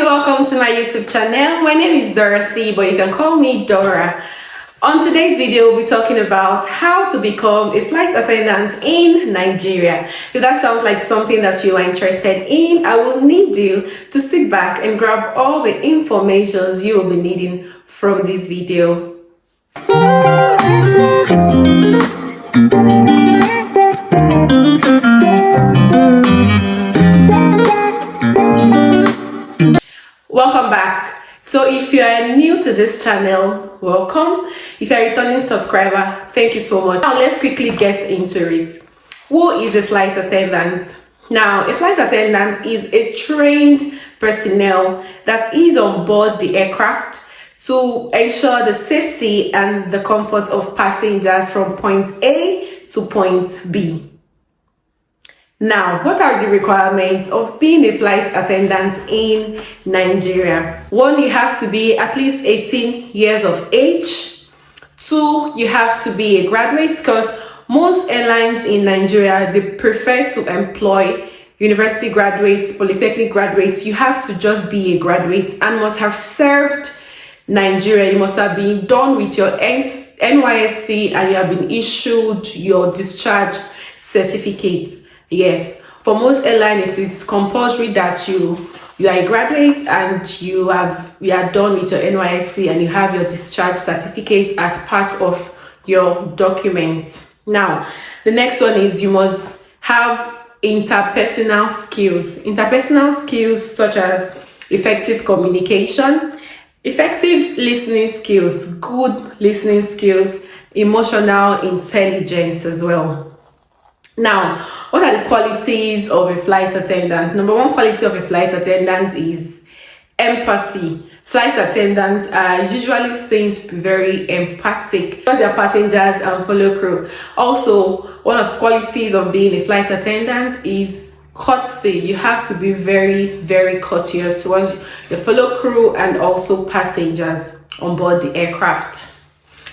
welcome to my YouTube channel. My name is Dorothy, but you can call me Dora. On today's video, we'll be talking about how to become a flight attendant in Nigeria. If that sounds like something that you are interested in, I will need you to sit back and grab all the information you will be needing from this video. Welcome back. So if you are new to this channel, welcome. If you're a returning subscriber, thank you so much. Now let's quickly get into it. Who is a flight attendant? Now, a flight attendant is a trained personnel that is on board the aircraft to ensure the safety and the comfort of passengers from point A to point B. Now, what are the requirements of being a flight attendant in Nigeria? 1, you have to be at least 18 years of age. 2, you have to be a graduate, because most airlines in Nigeria, they prefer to employ university graduates, polytechnic graduates. You have to just be a graduate and must have served Nigeria. You must have been done with your Nysc and you have been issued your discharge certificate. Yes, for most airlines, it is compulsory that you are a graduate and you are done with your Nysc and you have your discharge certificate as part of your documents. Now, the next one is you must have interpersonal skills. Interpersonal skills such as effective communication, effective listening skills, good listening skills, emotional intelligence as well. Now, what are the qualities of a flight attendant? Number 1 quality of a flight attendant is empathy. Flight attendants are usually seen to be very empathic towards their passengers and fellow crew. Also, one of the qualities of being a flight attendant is courtesy. You have to be very, very courteous towards your fellow crew and also passengers on board the aircraft.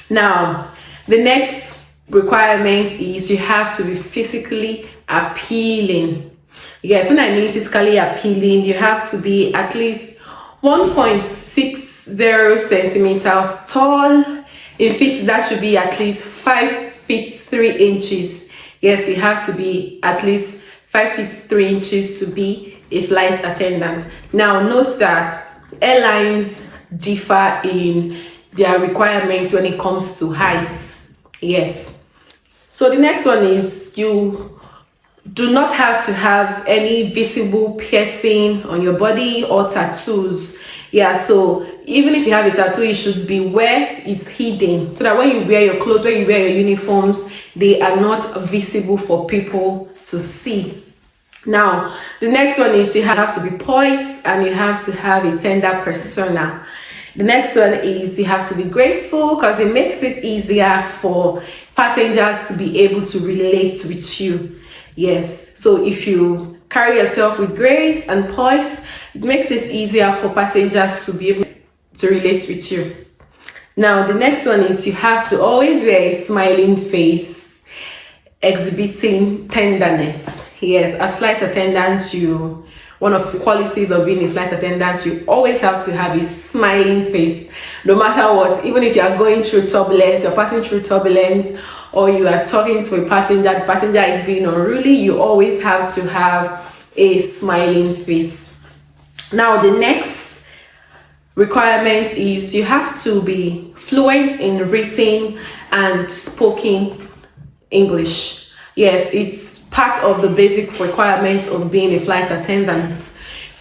Now, the next requirement is you have to be physically appealing. Yes, when I mean physically appealing, you have to be at least 1.60 centimeters tall. In feet, that should be at least 5 feet 3 inches. Yes, you have to be at least 5 feet 3 inches to be a flight attendant. Now, note that airlines differ in their requirements when it comes to heights. Yes. So the next one is you do not have to have any visible piercing on your body or tattoos. Yeah, so even if you have a tattoo, it should be where it's hidden, so that when you wear your clothes, when you wear your uniforms, they are not visible for people to see. Now, the next one is you have to be poised and you have to have a tender persona. The next one is you have to be graceful, because it makes it easier for passengers to be able to relate with you. Yes, so if you carry yourself with grace and poise, it makes it easier for passengers to be able to relate with you. Now, the next one is you have to always wear a smiling face, exhibiting tenderness. Yes, as flight attendants, one of the qualities of being a flight attendant, you always have to have a smiling face, no matter what. Even if you are going through turbulence, you're passing through turbulence, or you are talking to a passenger, the passenger is being unruly, you always have to have a smiling face. Now, the next requirement is you have to be fluent in written and spoken English. Yes, it's part of the basic requirements of being a flight attendant.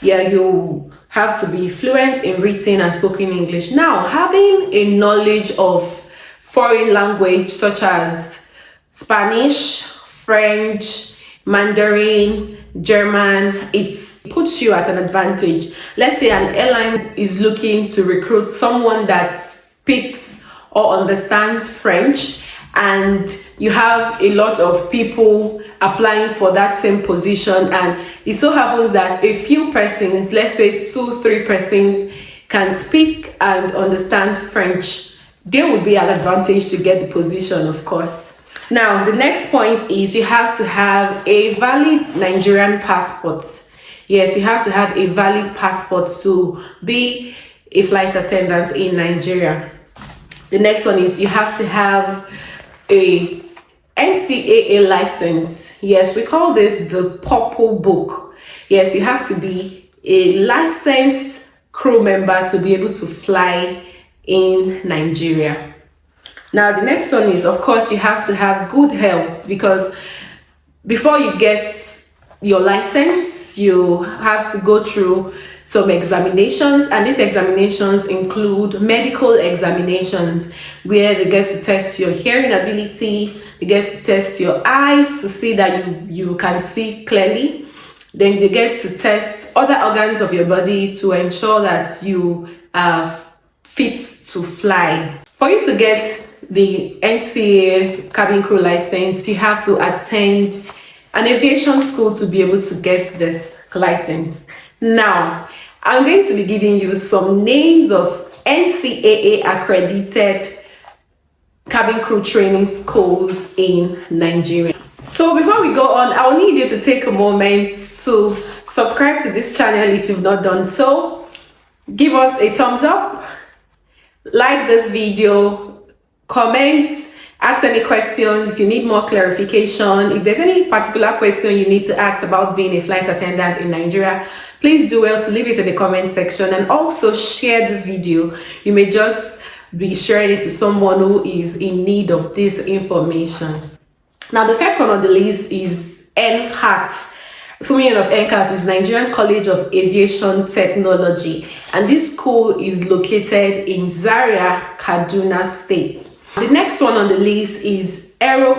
Yeah, you have to be fluent in written and spoken English. Now, having a knowledge of foreign language such as Spanish, French, Mandarin, German, it puts you at an advantage. Let's say an airline is looking to recruit someone that speaks or understands French, and you have a lot of people applying for that same position, and it so happens that a few persons, let's say 2-3 persons, can speak and understand French. They would be an advantage to get the position, of course. Now, the next point is you have to have a valid Nigerian passport. Yes, you have to have a valid passport to be a flight attendant in Nigeria. The next one is you have to have a NCAA license. Yes, we call this the purple book. Yes, you have to be a licensed crew member to be able to fly in Nigeria. Now, the next one is, of course, you have to have good health, because before you get your license, you have to go through some examinations, and these examinations include medical examinations where they get to test your hearing ability, they get to test your eyes to see that you can see clearly, then they get to test other organs of your body to ensure that you are fit to fly. For you to get the NCAA cabin crew license, you have to attend an aviation school to be able to get this license. Now, I'm going to be giving you some names of NCAA accredited cabin crew training schools in Nigeria. So before we go on, I will need you to take a moment to subscribe to this channel if you've not done so. Give us a thumbs up, like this video, comment, ask any questions if you need more clarification. If there's any particular question you need to ask about being a flight attendant in Nigeria, please do well to leave it in the comment section, and also share this video. You may just be sharing it to someone who is in need of this information. Now, the first one on the list is NCAT. The full meaning of NCAT is Nigerian College of Aviation Technology, and this school is located in Zaria, Kaduna State. The next one on the list is Aero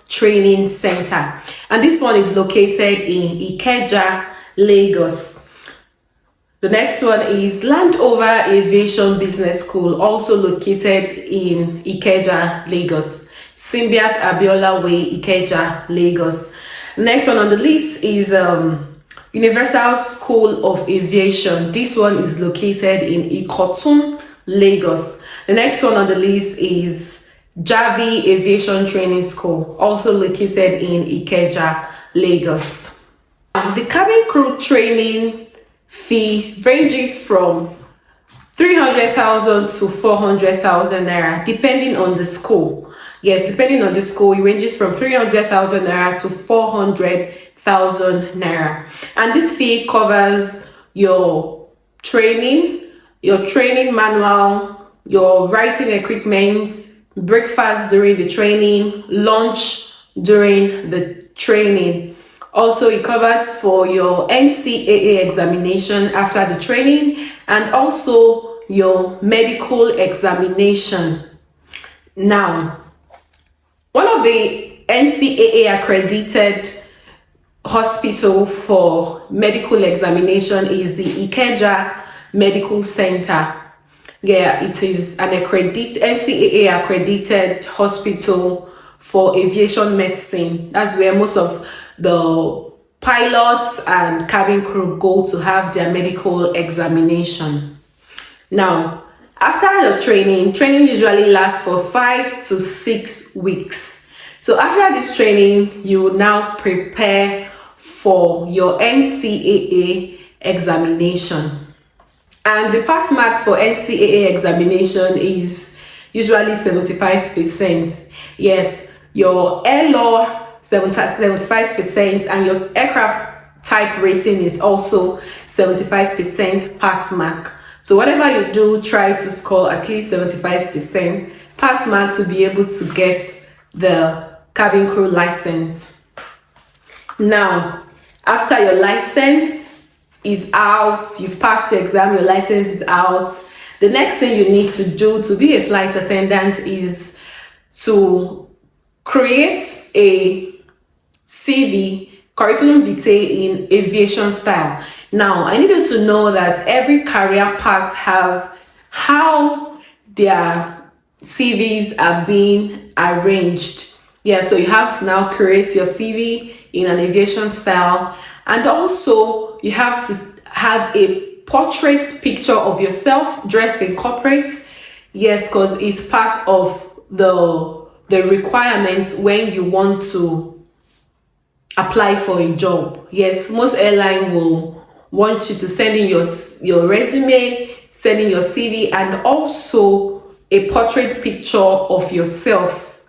Training Center, and this one is located in Ikeja, Lagos. The next one is Landover Aviation Business School, also located in Ikeja, Lagos. Symbiat Abiola Way, Ikeja, Lagos. The next one on the list is Universal School of Aviation. This one is located in Ikotun, Lagos. The next one on the list is Javi Aviation Training School, also located in Ikeja, Lagos. The cabin crew training fee ranges from 300,000 to 400,000 naira, depending on the school. Yes, depending on the school, it ranges from 300,000 naira to 400,000 naira. And this fee covers your training manual, your writing equipment, breakfast during the training, lunch during the training. Also, it covers for your NCAA examination after the training, and also your medical examination. Now, one of the NCAA accredited hospital for medical examination is the Ikeja Medical Center. Yeah, it is an NCAA accredited hospital for aviation medicine. That's where most of the pilots and cabin crew go to have their medical examination. Now, after the training usually lasts for 5 to 6 weeks. So after this training, you will now prepare for your NCAA examination. And the pass mark for NCAA examination is usually 75%. Yes, your air law 75%, and your aircraft type rating is also 75% pass mark. So whatever you do, try to score at least 75% pass mark to be able to get the cabin crew license. Now, after your license is out, you've passed your exam, your license is out, the next thing you need to do to be a flight attendant is to create a CV, curriculum vitae in aviation style. Now, I need you to know that every career path have how their CVs are being arranged. Yeah, so you have to now create your CV in an aviation style, and also you have to have a portrait picture of yourself dressed in corporate. Yes, because it's part of the requirements when you want to apply for a job. yes, most airline will want you to send in your resume, send in your CV, and also a portrait picture of yourself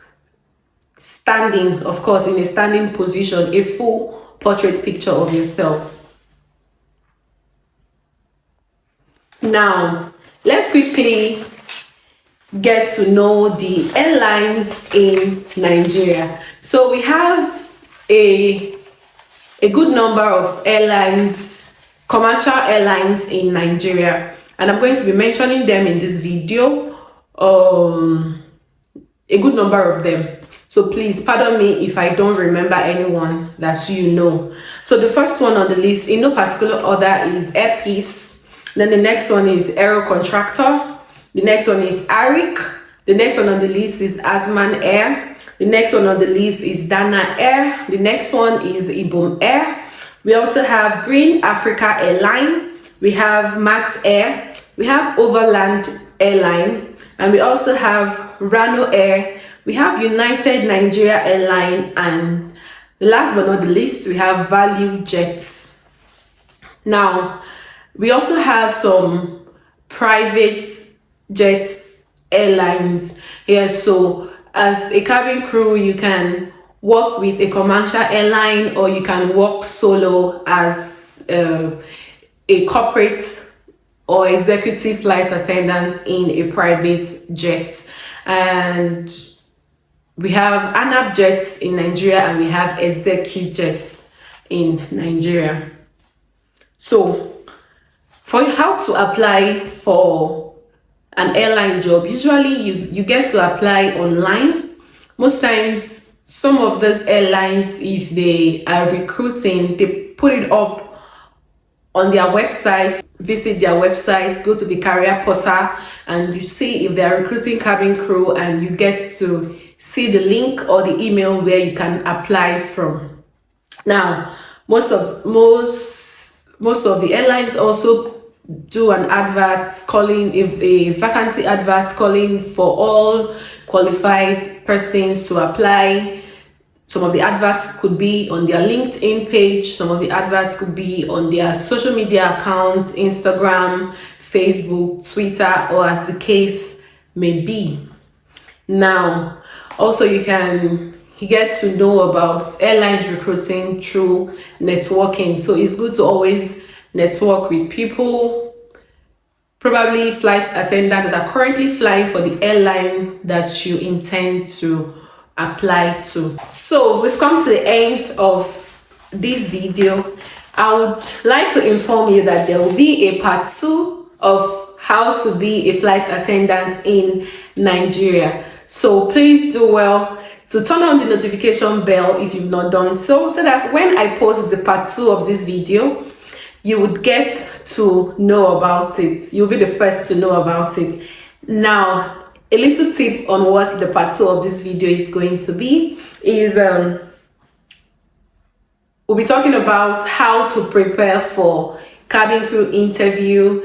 standing, of course, in a standing position, a full portrait picture of yourself. Now, let's quickly get to know the airlines in Nigeria. So we have a good number of airlines, commercial airlines in Nigeria, and I'm going to be mentioning them in this video, a good number of them. So please pardon me if I don't remember anyone that you know. So the first one on the list, in no particular order, is Air Peace. Then the next one is Aero Contractor. The next one is Arik. The next one on the list is Azman Air. The next one on the list is Dana Air. The next one is Ibom Air. We also have Green Africa Airline. We have Max Air. We have Overland Airline. And we also have Rano Air. We have United Nigeria Airline. And last but not the least, we have Value Jets. Now, we also have some private jets airlines here. So as a cabin crew, you can work with a commercial airline, or you can work solo as a corporate or executive flight attendant in a private jet. And we have ANAP jets in Nigeria, and we have Execu jets in Nigeria. So for how to apply for an airline job, usually you get to apply online. Most times, some of those airlines, if they are recruiting, they put it up on their website. Visit their website, go to the career portal, and you see if they are recruiting cabin crew, and you get to see the link or the email where you can apply from. Now, most of the airlines also do an advert calling, if a vacancy advert calling for all qualified persons to apply. Some of the adverts could be on their LinkedIn page. Some of the adverts could be on their social media accounts, Instagram, Facebook, Twitter, or as the case may be. Now, also you get to know about airlines recruiting through networking. So it's good to always network with people, probably flight attendants that are currently flying for the airline that you intend to apply to. So we've come to the end of this video. I would like to inform you that there will be a part 2 of how to be a flight attendant in Nigeria. So please do well to turn on the notification bell if you've not done so that when I post the part 2 of this video, you would get to know about it. You'll be the first to know about it. Now, a little tip on what the part 2 of this video is going to be is we'll be talking about how to prepare for cabin crew interview,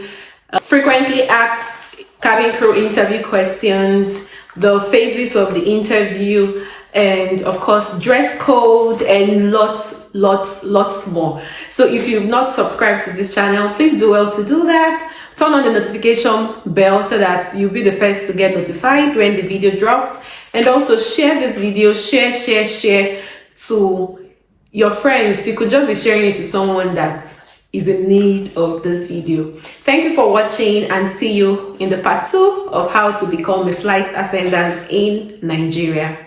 frequently asked cabin crew interview questions, the phases of the interview, and of course dress code, and lots more. So if you've not subscribed to this channel, please do well to do that. Turn on the notification bell so that you'll be the first to get notified when the video drops, and also share this video, share to your friends. You could just be sharing it to someone that is in need of this video. Thank you for watching, and see you in the part 2 of how to become a flight attendant in Nigeria.